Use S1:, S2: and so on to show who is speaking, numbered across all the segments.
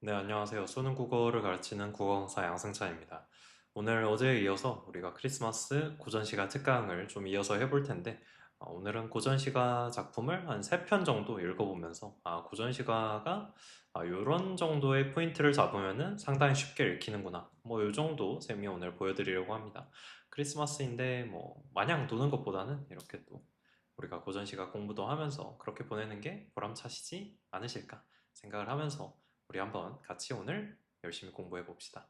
S1: 네, 안녕하세요. 수능 국어를 가르치는 국어강사 양승찬입니다. 오늘 어제에 이어서 우리가 크리스마스 고전시가 특강을 좀 이어서 해볼 텐데, 오늘은 고전시가 작품을 한 3편 정도 읽어보면서, 고전시가가 이런 정도의 포인트를 잡으면은 상당히 쉽게 읽히는구나. 뭐, 이 정도 셈이 오늘 보여드리려고 합니다. 크리스마스인데, 뭐, 마냥 노는 것보다는 이렇게 또 우리가 고전시가 공부도 하면서 그렇게 보내는 게 보람차시지 않으실까 생각을 하면서 우리 한번 같이 오늘 열심히 공부해 봅시다.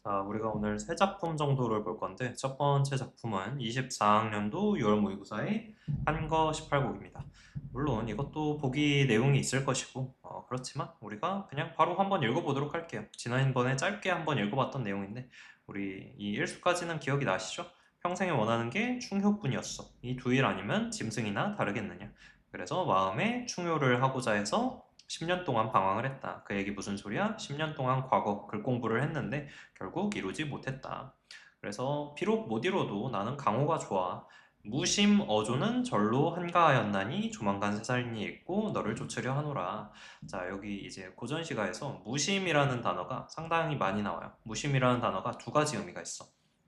S1: 자, 우리가 오늘 세 작품 정도를 볼 건데 첫 번째 작품은 24학년도 6월 모의고사의 한거 18곡입니다. 물론 이것도 보기 내용이 있을 것이고 그렇지만 우리가 그냥 바로 한번 읽어보도록 할게요. 지난번에 짧게 한번 읽어봤던 내용인데 우리 이 일수까지는 기억이 나시죠? 평생에 원하는 게 충효뿐이었어. 이 두 일 아니면 짐승이나 다르겠느냐. 그래서 마음에 충효를 하고자 해서 10년 동안 방황을 했다. 그 얘기 무슨 소리야? 10년 동안 과거 글 공부를 했는데 결국 이루지 못했다. 그래서 비록 못 이뤄도 나는 강호가 좋아. 무심 어조는 절로 한가하였나니 조만간 새살이 있고 너를 쫓으려 하노라. 자, 여기 이제 고전시가에서 무심이라는 단어가 상당히 많이 나와요. 무심이라는 단어가 두 가지 의미가 있어.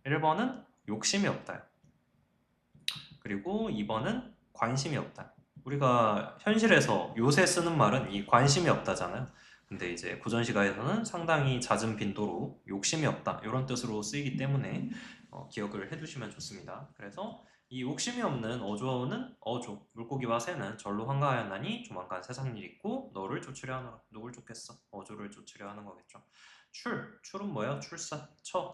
S1: 1번은 욕심이 없다. 그리고 2번은 관심이 없다. 우리가 현실에서 요새 쓰는 말은 이 관심이 없다잖아요. 근데 이제 고전시가에서는 상당히 잦은 빈도로 욕심이 없다 이런 뜻으로 쓰이기 때문에 기억을 해두시면 좋습니다. 그래서 이 욕심이 없는 어조어는 어조, 물고기와 새는 절로 한가하였나니 조만간 세상 일 있고 너를 쫓으려 하노라. 누굴 쫓겠어? 어조를 쫓으려 하는 거겠죠. 출은 뭐예요? 출사.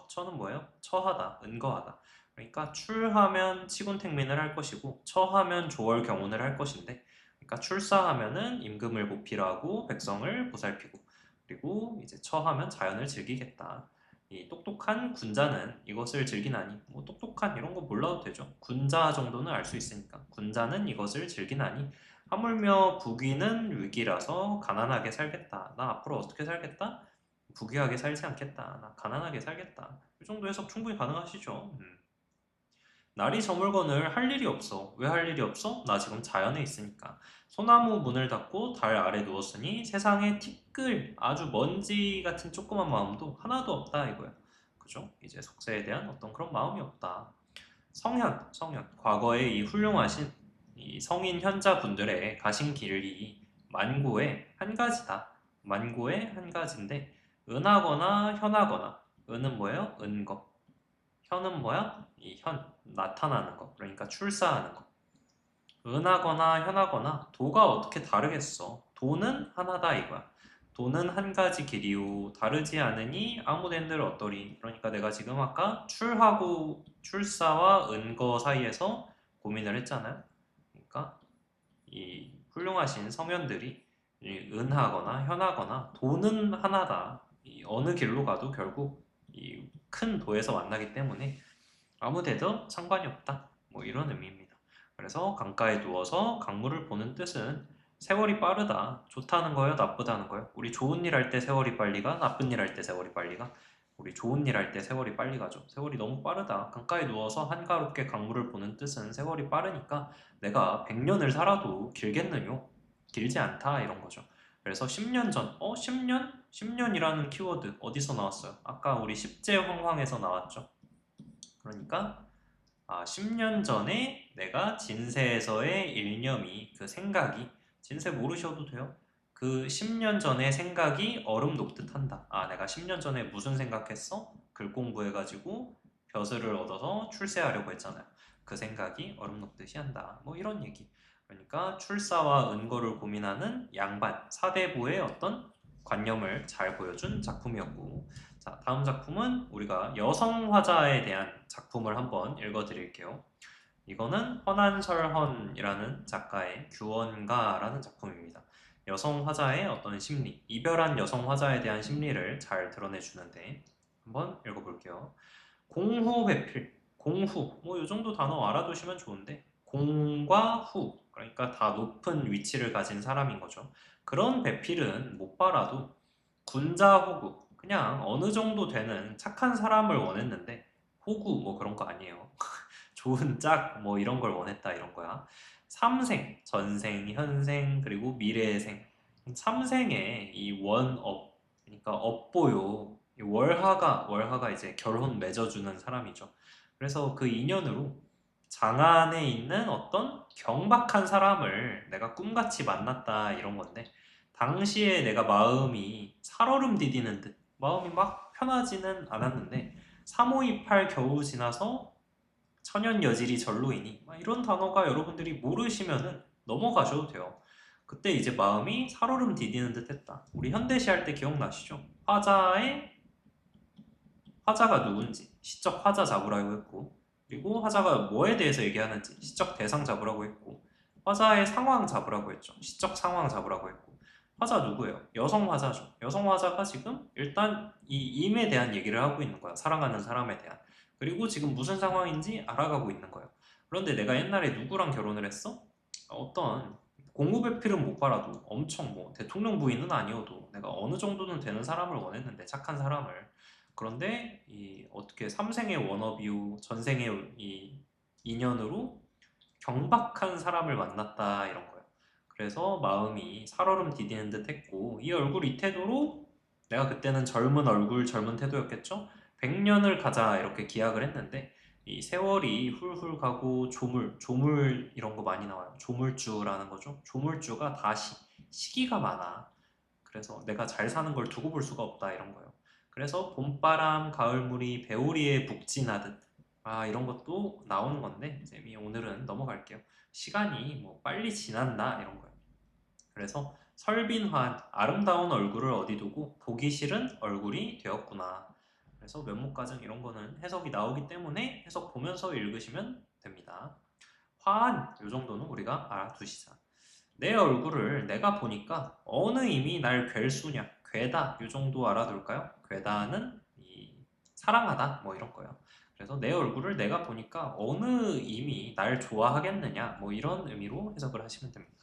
S1: 처는 뭐예요? 처하다, 은거하다. 그러니까 출하면 치군택민을 할 것이고 처하면 조월경운을 할 것인데 그러니까 출사하면은 임금을 보필하고 백성을 보살피고 그리고 이제 처하면 자연을 즐기겠다. 이 똑똑한 군자는 이것을 즐기나니 뭐 똑똑한 이런 거 몰라도 되죠. 군자 정도는 알 수 있으니까 군자는 이것을 즐기나니 하물며 부귀는 위기라서 가난하게 살겠다. 나 앞으로 어떻게 살겠다? 부귀하게 살지 않겠다. 나 가난하게 살겠다. 이 정도 해석 충분히 가능하시죠? 날이 저물거늘 할 일이 없어. 왜 할 일이 없어? 나 지금 자연에 있으니까. 소나무 문을 닫고 달 아래 누웠으니 세상에 티끌 아주 먼지 같은 조그만 마음도 하나도 없다 이거야. 그죠? 이제 속세에 대한 어떤 그런 마음이 없다. 성현. 과거에 이 훌륭하신 이 성인 현자분들의 가신 길이 만고의 한 가지다. 만고의 한 가지인데 은하거나 현하거나 은은 뭐예요? 은거. 현은 뭐야? 이 현, 나타나는 거. 그러니까 출사하는 거. 은하거나 현하거나 도가 어떻게 다르겠어? 도는 하나다 이거야. 도는 한 가지 길이요. 다르지 않으니 아무 덴들 어떠리. 그러니까 내가 지금 아까 출하고 출사와 은거 사이에서 고민을 했잖아요. 그러니까 이 훌륭하신 성현들이 이 은하거나 현하거나 도는 하나다. 이 어느 길로 가도 결국 이 큰 도에서 만나기 때문에 아무 데도 상관이 없다. 뭐 이런 의미입니다. 그래서 강가에 누워서 강물을 보는 뜻은 세월이 빠르다. 좋다는 거예요? 나쁘다는 거예요? 우리 좋은 일 할 때 세월이 빨리 가? 나쁜 일 할 때 세월이 빨리 가? 우리 좋은 일 할 때 세월이 빨리 가죠. 세월이 너무 빠르다. 강가에 누워서 한가롭게 강물을 보는 뜻은 세월이 빠르니까 내가 100년을 살아도 길겠느뇨? 길지 않다 이런 거죠. 그래서 10년 전, 10년? 10년이라는 키워드 어디서 나왔어요? 아까 우리 십제황황에서 나왔죠. 그러니까 10년 전에 내가 진세에서의 일념이 그 생각이 진세 모르셔도 돼요. 그 10년 전의 생각이 얼음 녹듯 한다. 내가 10년 전에 무슨 생각했어? 글 공부해가지고 벼슬을 얻어서 출세하려고 했잖아요. 그 생각이 얼음 녹듯이 한다. 뭐 이런 얘기. 그러니까 출사와 은거를 고민하는 양반, 사대부의 어떤 관념을 잘 보여준 작품이었고 자, 다음 작품은 우리가 여성 화자에 대한 작품을 한번 읽어드릴게요. 이거는 허난설헌이라는 작가의 규원가라는 작품입니다. 여성 화자의 어떤 심리, 이별한 여성 화자에 대한 심리를 잘 드러내주는데 한번 읽어볼게요. 공후 배필, 공후, 뭐 이 정도 단어 알아두시면 좋은데 공과 후, 그러니까 다 높은 위치를 가진 사람인 거죠. 그런 배필은 못 빨아도 군자호구, 그냥 어느 정도 되는 착한 사람을 원했는데 호구 뭐 그런 거 아니에요. 좋은 짝 뭐 이런 걸 원했다 이런 거야. 삼생, 전생, 현생, 그리고 미래의 생. 삼생에 이 원업, 그러니까 업보요. 이 월화가 이제 결혼 맺어주는 사람이죠. 그래서 그 인연으로 장안에 있는 어떤 경박한 사람을 내가 꿈같이 만났다 이런 건데, 당시에 내가 마음이 살얼음 디디는 듯 마음이 막 편하지는 않았는데 3528 겨우 지나서 천연여질이 절로이니 막 이런 단어가 여러분들이 모르시면은 넘어가셔도 돼요. 그때 이제 마음이 살얼음 디디는 듯 했다. 우리 현대시 할 때 기억나시죠? 화자가 누군지 시적 화자 잡으라고 했고, 그리고 화자가 뭐에 대해서 얘기하는지 시적 대상 잡으라고 했고, 화자의 상황 잡으라고 했죠. 시적 상황 잡으라고 했고, 화자 누구예요? 여성 화자죠. 여성 화자가 지금 일단 이 임에 대한 얘기를 하고 있는 거야. 사랑하는 사람에 대한. 그리고 지금 무슨 상황인지 알아가고 있는 거예요. 그런데 내가 옛날에 누구랑 결혼을 했어? 어떤 공무배필은 못 팔아도 엄청 뭐 대통령 부인은 아니어도 내가 어느 정도는 되는 사람을 원했는데, 착한 사람을. 그런데 이 어떻게 삼생의 워너비우 전생의 이 인연으로 경박한 사람을 만났다 이런 거예요. 그래서 마음이 살얼음 디디는 듯 했고, 이 얼굴 이 태도로 내가 그때는 젊은 얼굴 젊은 태도였겠죠? 100년을 가자 이렇게 기약을 했는데, 이 세월이 훌훌 가고 조물 이런 거 많이 나와요. 조물주라는 거죠. 조물주가 다시 시기가 많아. 그래서 내가 잘 사는 걸 두고 볼 수가 없다 이런 거예요. 그래서 봄바람, 가을물이 배우리에 북진하듯, 이런 것도 나오는 건데 이제 오늘은 넘어갈게요. 시간이 뭐 빨리 지난다 이런 거예요. 그래서 설빈환, 아름다운 얼굴을 어디 두고 보기 싫은 얼굴이 되었구나. 그래서 면목가정 이런 거는 해석이 나오기 때문에 해석 보면서 읽으시면 됩니다. 화한 요 정도는 우리가 알아두시자. 내 얼굴을 내가 보니까 어느 임이 날 괴수냐, 괴다 요 정도 알아둘까요? 괴다는 이 사랑하다 뭐 이런 거예요. 그래서 내 얼굴을 내가 보니까 어느 임이 날 좋아하겠느냐 뭐 이런 의미로 해석을 하시면 됩니다.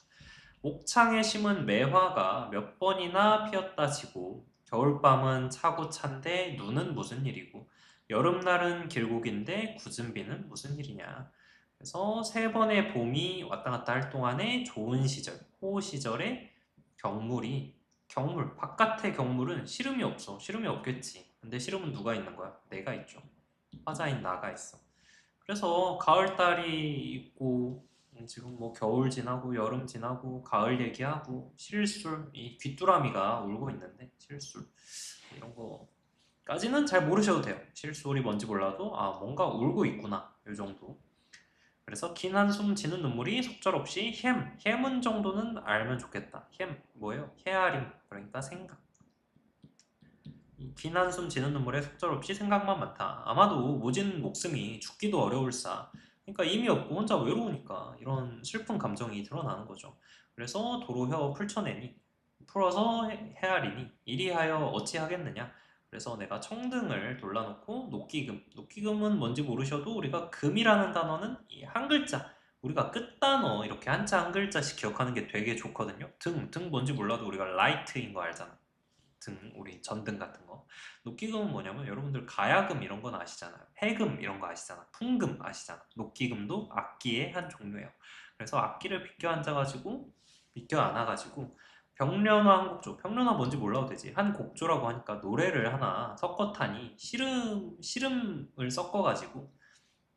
S1: 옥창에 심은 매화가 몇 번이나 피었다 치고 겨울밤은 차고 찬데 눈은 무슨 일이고 여름날은 길고긴데 굳은 비는 무슨 일이냐. 그래서 세 번의 봄이 왔다 갔다 할 동안에 좋은 시절, 호우 시절에 경물, 바깥의 경물은 시름이 없어. 시름이 없겠지. 근데 시름은 누가 있는 거야? 내가 있죠. 화자인 나가 있어. 그래서 가을달이 있고, 지금 뭐 겨울 지나고 여름 지나고 가을 얘기하고 실술, 이 귀뚜라미가 울고 있는데 실술 이런 거까지는 잘 모르셔도 돼요. 실술이 뭔지 몰라도 뭔가 울고 있구나 요 정도. 그래서 긴 한숨 지는 눈물이 속절없이 햄은 정도는 알면 좋겠다. 햄 뭐예요? 헤아림, 그러니까 생각. 긴 한숨 지는 눈물에 속절없이 생각만 많다. 아마도 모진 목숨이 죽기도 어려울사. 그러니까 힘이 없고 혼자 외로우니까 이런 슬픈 감정이 드러나는 거죠. 그래서 도로 혀 풀쳐내니 풀어서 헤아리니 이리하여 어찌하겠느냐. 그래서 내가 청등을 돌려놓고 녹기금은 뭔지 모르셔도 우리가 금이라는 단어는 이 한 글자, 우리가 끝단어 이렇게 한자 한 글자씩 기억하는 게 되게 좋거든요. 등 뭔지 몰라도 우리가 라이트인 거 알잖아. 우리 전등 같은 거. 녹기금은 뭐냐면 여러분들 가야금 이런 건 아시잖아요. 해금 이런 거 아시잖아. 풍금 아시잖아. 녹기금도 악기의 한 종류예요. 그래서 악기를 비껴 안아가지고 병련화 한 곡조. 병련화 뭔지 몰라도 되지. 한 곡조라고 하니까 노래를 하나 섞어타니 시름을 섞어가지고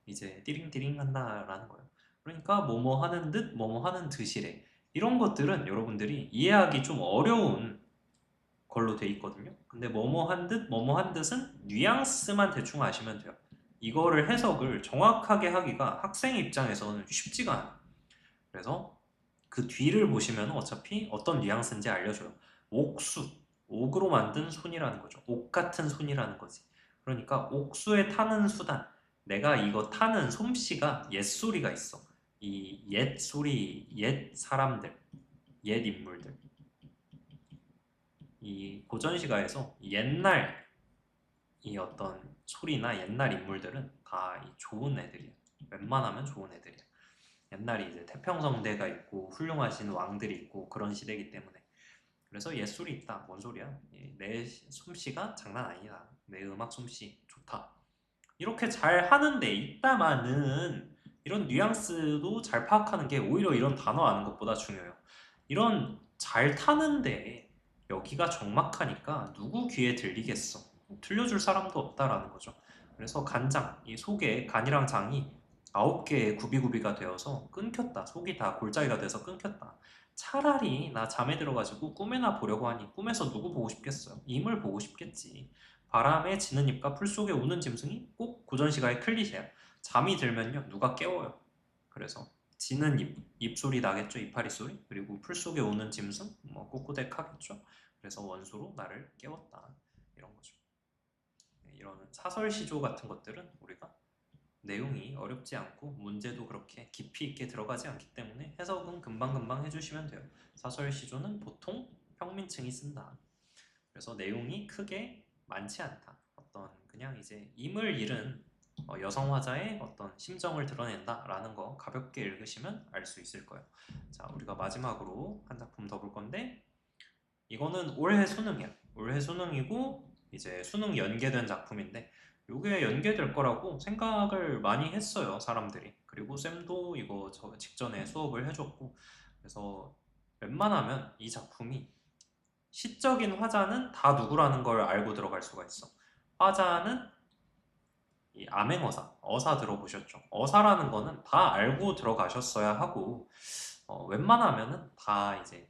S1: 이제 띠링띠링 한다라는 거예요. 그러니까 뭐뭐 하는 듯 뭐뭐 하는 듯이래. 이런 것들은 여러분들이 이해하기 좀 어려운 걸로 돼 있거든요. 근데 뭐뭐 한 듯, 뭐뭐 한 듯은 뉘앙스만 대충 아시면 돼요. 이거를 해석을 정확하게 하기가 학생 입장에서는 쉽지가 않아. 그래서 그 뒤를 보시면 어차피 어떤 뉘앙스인지 알려줘요. 옥수, 옥으로 만든 손이라는 거죠. 옥 같은 손이라는 거지. 그러니까 옥수에 타는 수단, 내가 이거 타는 솜씨가 옛소리가 있어. 이 옛소리, 옛 사람들, 옛 인물들. 이 고전시가에서 옛날 이 어떤 소리나 옛날 인물들은 다 좋은 애들이야. 웬만하면 좋은 애들이야. 옛날에 이제 태평성대가 있고 훌륭하신 왕들이 있고 그런 시대이기 때문에. 그래서 옛소리 있다. 뭔 소리야? 내 솜씨가 장난 아니다. 내 음악 솜씨 좋다. 이렇게 잘 하는데 있다마는 이런 뉘앙스도 잘 파악하는 게 오히려 이런 단어 아는 것보다 중요해요. 이런 잘 타는데 여기가 적막하니까 누구 귀에 들리겠어. 들려줄 사람도 없다라는 거죠. 그래서 간장, 이 속에 간이랑 장이 9개의 구비구비가 되어서 끊겼다. 속이 다 골짜기가 돼서 끊겼다. 차라리 나 잠에 들어가지고 꿈에나 보려고 하니 꿈에서 누구 보고 싶겠어요? 임을 보고 싶겠지. 바람에 지는 잎과 풀 속에 우는 짐승이 꼭 고전시가의 클리셰야. 잠이 들면요 누가 깨워요. 그래서 지는 입소리 나겠죠. 이파리 소리. 그리고 풀 속에 우는 짐승 뭐 꼬꼬댁 하겠죠. 그래서 원수로 나를 깨웠다. 이런 거죠. 이런 사설시조 같은 것들은 우리가 내용이 어렵지 않고 문제도 그렇게 깊이 있게 들어가지 않기 때문에 해석은 금방금방 해주시면 돼요. 사설시조는 보통 평민층이 쓴다. 그래서 내용이 크게 많지 않다. 어떤 그냥 이제 임을 잃은 여성 화자의 어떤 심정을 드러낸다라는 거 가볍게 읽으시면 알 수 있을 거예요. 자, 우리가 마지막으로 한 작품 더 볼 건데 이거는 올해 수능이야. 올해 수능이고 이제 수능 연계된 작품인데 이게 연계될 거라고 생각을 많이 했어요, 사람들이. 그리고 쌤도 이거 저 직전에 수업을 해줬고 그래서 웬만하면 이 작품이 시적인 화자는 다 누구라는 걸 알고 들어갈 수가 있어. 화자는 이 암행어사, 어사 들어보셨죠? 어사라는 거는 다 알고 들어가셨어야 하고 웬만하면은 다 이제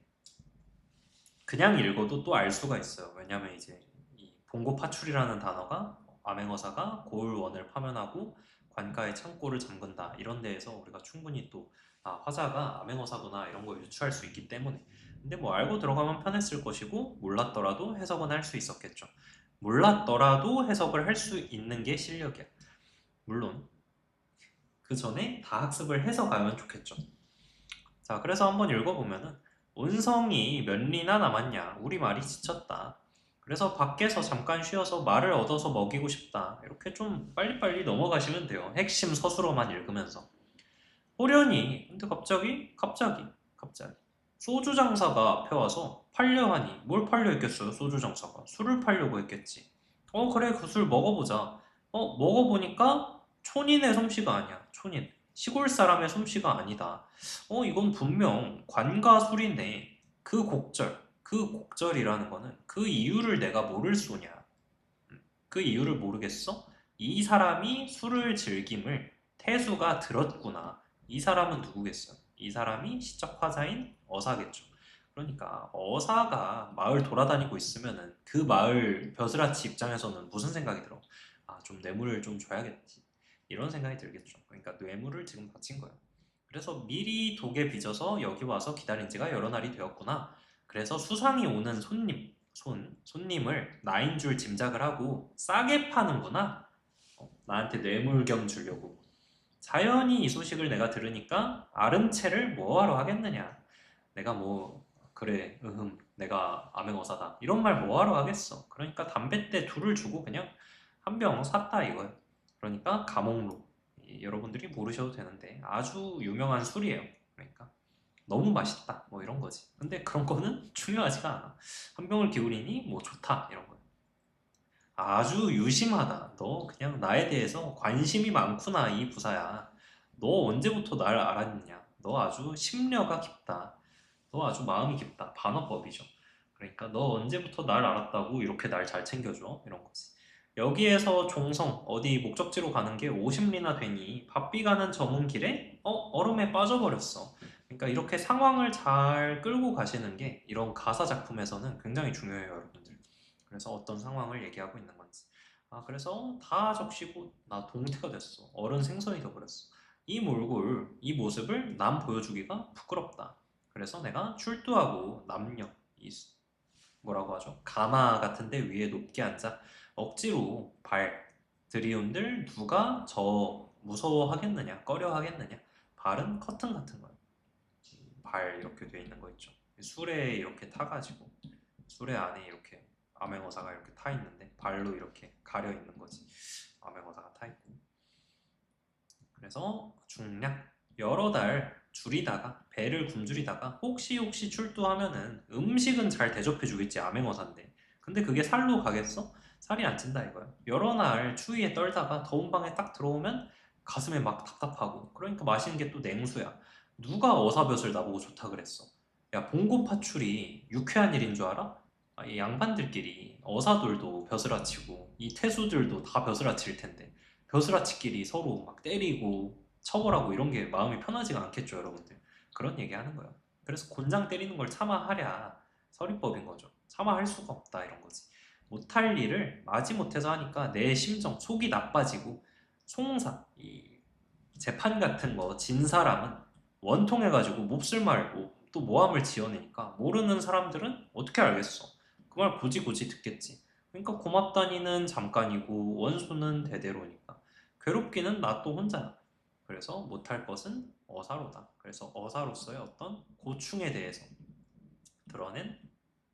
S1: 그냥 읽어도 또 알 수가 있어요. 왜냐면 이제 이 봉고파출이라는 단어가 암행어사가 고을원을 파면하고 관가의 창고를 잠근다 이런 데에서 우리가 충분히 또 화자가 암행어사구나 이런 걸 유추할 수 있기 때문에 근데 뭐 알고 들어가면 편했을 것이고 몰랐더라도 해석은 할 수 있었겠죠. 몰랐더라도 해석을 할 수 있는 게 실력이야. 물론 그 전에 다 학습을 해서 가면 좋겠죠. 자, 그래서 한번 읽어보면은 온성이 몇 리나 남았냐? 우리 말이 지쳤다. 그래서 밖에서 잠깐 쉬어서 말을 얻어서 먹이고 싶다. 이렇게 좀 빨리빨리 넘어가시면 돼요. 핵심 서술어만 읽으면서. 호련히 근데 갑자기 소주 장사가 앞에 와서 팔려 하니 뭘 팔려 했겠어요? 소주 장사가 술을 팔려고 했겠지. 그래 그 술 먹어보자. 먹어보니까 촌인의 솜씨가 아니야. 촌인 시골 사람의 솜씨가 아니다. 이건 분명 관가 술이네. 그 곡절이라는 거는 그 이유를 내가 모를 소냐. 그 이유를 모르겠어? 이 사람이 술을 즐김을 태수가 들었구나. 이 사람은 누구겠어? 이 사람이 시적 화자인 어사겠죠. 그러니까 어사가 마을 돌아다니고 있으면은 그 마을 벼슬아치 입장에서는 무슨 생각이 들어? 좀 뇌물을 좀 줘야겠지. 이런 생각이 들겠죠. 그러니까 뇌물을 지금 바친 거야. 그래서 미리 독에 빚어서 여기 와서 기다린 지가 여러 날이 되었구나. 그래서 수상이 오는 손님을 나인 줄 짐작을 하고 싸게 파는구나. 나한테 뇌물경 주려고. 자연히 이 소식을 내가 들으니까 아름채를 뭐하러 하겠느냐. 내가 뭐 그래 내가 암행어사다 이런 말 뭐하러 하겠어. 그러니까 담뱃대 둘을 주고 그냥 한 병 샀다 이거예요. 그러니까 가몽로 여러분들이 모르셔도 되는데 아주 유명한 술이에요. 그러니까 너무 맛있다 뭐 이런 거지. 근데 그런 거는 중요하지가 않아. 한 병을 기울이니 뭐 좋다 이런 거. 아주 유심하다. 너 그냥 나에 대해서 관심이 많구나 이 부사야. 너 언제부터 날 알았느냐. 너 아주 심려가 깊다. 너 아주 마음이 깊다. 반어법이죠. 그러니까 너 언제부터 날 알았다고 이렇게 날 잘 챙겨줘 이런 거지. 여기에서 종성 어디 목적지로 가는 게 50리나 되니 바삐 가는 저문 길에 얼음에 빠져버렸어. 그러니까 이렇게 상황을 잘 끌고 가시는 게 이런 가사 작품에서는 굉장히 중요해요, 여러분들. 그래서 어떤 상황을 얘기하고 있는 건지. 그래서 다 적시고 나 동태가 됐어. 어른 생선이 돼버렸어. 이 몰골, 이 모습을 남 보여주기가 부끄럽다. 그래서 내가 출두하고 남녀, 뭐라고 하죠? 가마 같은데 위에 높게 앉아 억지로 발 들이운들 누가 저 무서워하겠느냐, 꺼려하겠느냐. 발은 커튼 같은 거예요. 발 이렇게 돼 있는 거 있죠. 술에 이렇게 타가지고 술에 안에 이렇게 암행어사가 이렇게 타 있는데 발로 이렇게 가려 있는 거지. 암행어사가 타 있고. 그래서 중략 여러 달 줄이다가 배를 굶주리다가 혹시 출두하면은 음식은 잘 대접해 주겠지 암행어사인데 근데 그게 살로 가겠어? 살이 안 찐다 이거야. 여러 날 추위에 떨다가 더운 방에 딱 들어오면 가슴에 막 답답하고. 그러니까 마시는 게 또 냉수야. 누가 어사볕을 나보고 좋다 그랬어? 야, 봉고 파출이 유쾌한 일인 줄 알아? 아, 이 양반들끼리 어사들도 벼슬아치고 이 태수들도 다 벼슬아칠 텐데 벼슬아치끼리 서로 막 때리고 처벌하고 이런 게 마음이 편하지가 않겠죠, 여러분들. 그런 얘기 하는 거예요. 그래서 곤장 때리는 걸 참아하랴 서리법인 거죠. 참아할 수가 없다 이런 거지. 못할 일을 마지못해서 하니까 내 심정, 속이 나빠지고 송사, 이 재판 같은 거 진 사람은 원통해가지고 몹쓸 말고 또 모함을 지어내니까 모르는 사람들은 어떻게 알겠어? 그 말 굳이 굳이 듣겠지. 그러니까 고맙다니는 잠깐이고 원수는 대대로니까 괴롭기는 나 또 혼자야. 그래서 못할 것은 어사로다. 그래서 어사로서의 어떤 고충에 대해서 드러낸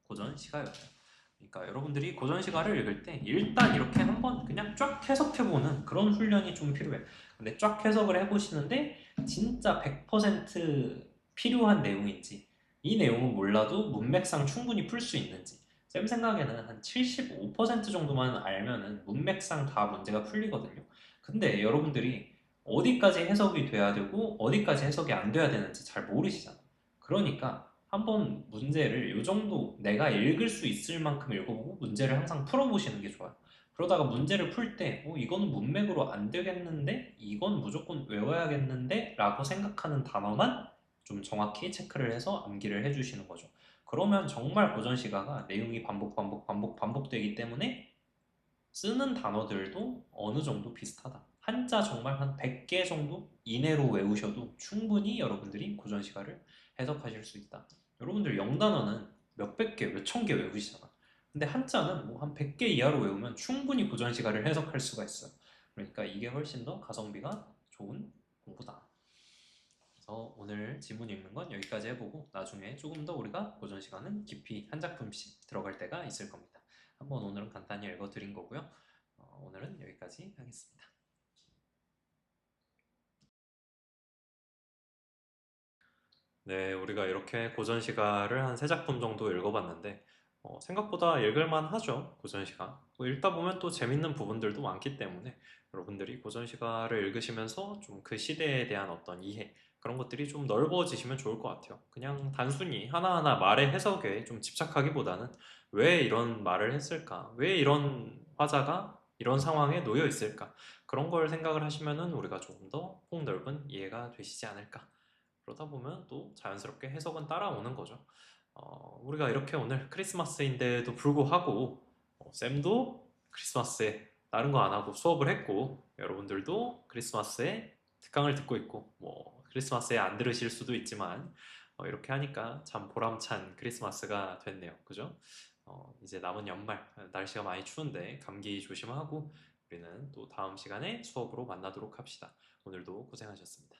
S1: 고전시가였다. 그러니까 여러분들이 고전시가를 읽을 때 일단 이렇게 한번 그냥 쫙 해석해보는 그런 훈련이 좀 필요해. 근데 쫙 해석을 해보시는데 진짜 100% 필요한 내용인지 이 내용은 몰라도 문맥상 충분히 풀 수 있는지 쌤 생각에는 한 75% 정도만 알면은 문맥상 다 문제가 풀리거든요. 근데 여러분들이 어디까지 해석이 돼야 되고 어디까지 해석이 안 돼야 되는지 잘 모르시잖아. 그러니까 한번 문제를 요 정도 내가 읽을 수 있을 만큼 읽어보고 문제를 항상 풀어보시는 게 좋아요. 그러다가 문제를 풀 때, 이거는 문맥으로 안 되겠는데? 이건 무조건 외워야겠는데? 라고 생각하는 단어만 좀 정확히 체크를 해서 암기를 해주시는 거죠. 그러면 정말 고전시가가 내용이 반복되기 때문에 쓰는 단어들도 어느 정도 비슷하다. 한자 정말 한 100개 정도 이내로 외우셔도 충분히 여러분들이 고전시가를 해석하실 수 있다. 여러분들 영단어는 몇백 개, 몇천 개 외우시잖아. 근데 한자는 뭐 한 100개 이하로 외우면 충분히 고전시가를 해석할 수가 있어요. 그러니까 이게 훨씬 더 가성비가 좋은 공부다. 그래서 오늘 지문 읽는 건 여기까지 해보고 나중에 조금 더 우리가 고전 시간은 깊이 한 작품씩 들어갈 때가 있을 겁니다. 한번 오늘은 간단히 읽어드린 거고요. 오늘은 여기까지 하겠습니다. 네, 우리가 이렇게 고전 시가를 한 세 작품 정도 읽어봤는데 생각보다 읽을만 하죠, 고전 시가. 읽다 보면 또 재밌는 부분들도 많기 때문에 여러분들이 고전 시가를 읽으시면서 좀 그 시대에 대한 어떤 이해 그런 것들이 좀 넓어지시면 좋을 것 같아요. 그냥 단순히 하나하나 말의 해석에 좀 집착하기보다는 왜 이런 말을 했을까? 왜 이런 화자가 이런 상황에 놓여 있을까? 그런 걸 생각을 하시면은 우리가 조금 더 폭넓은 이해가 되시지 않을까? 그러다 보면 또 자연스럽게 해석은 따라오는 거죠. 우리가 이렇게 오늘 크리스마스인데도 불구하고 쌤도 크리스마스에 다른 거 안 하고 수업을 했고 여러분들도 크리스마스에 특강을 듣고 있고 뭐 크리스마스에 안 들으실 수도 있지만 이렇게 하니까 참 보람찬 크리스마스가 됐네요. 그죠? 이제 남은 연말 날씨가 많이 추운데 감기 조심하고 우리는 또 다음 시간에 수업으로 만나도록 합시다. 오늘도 고생하셨습니다.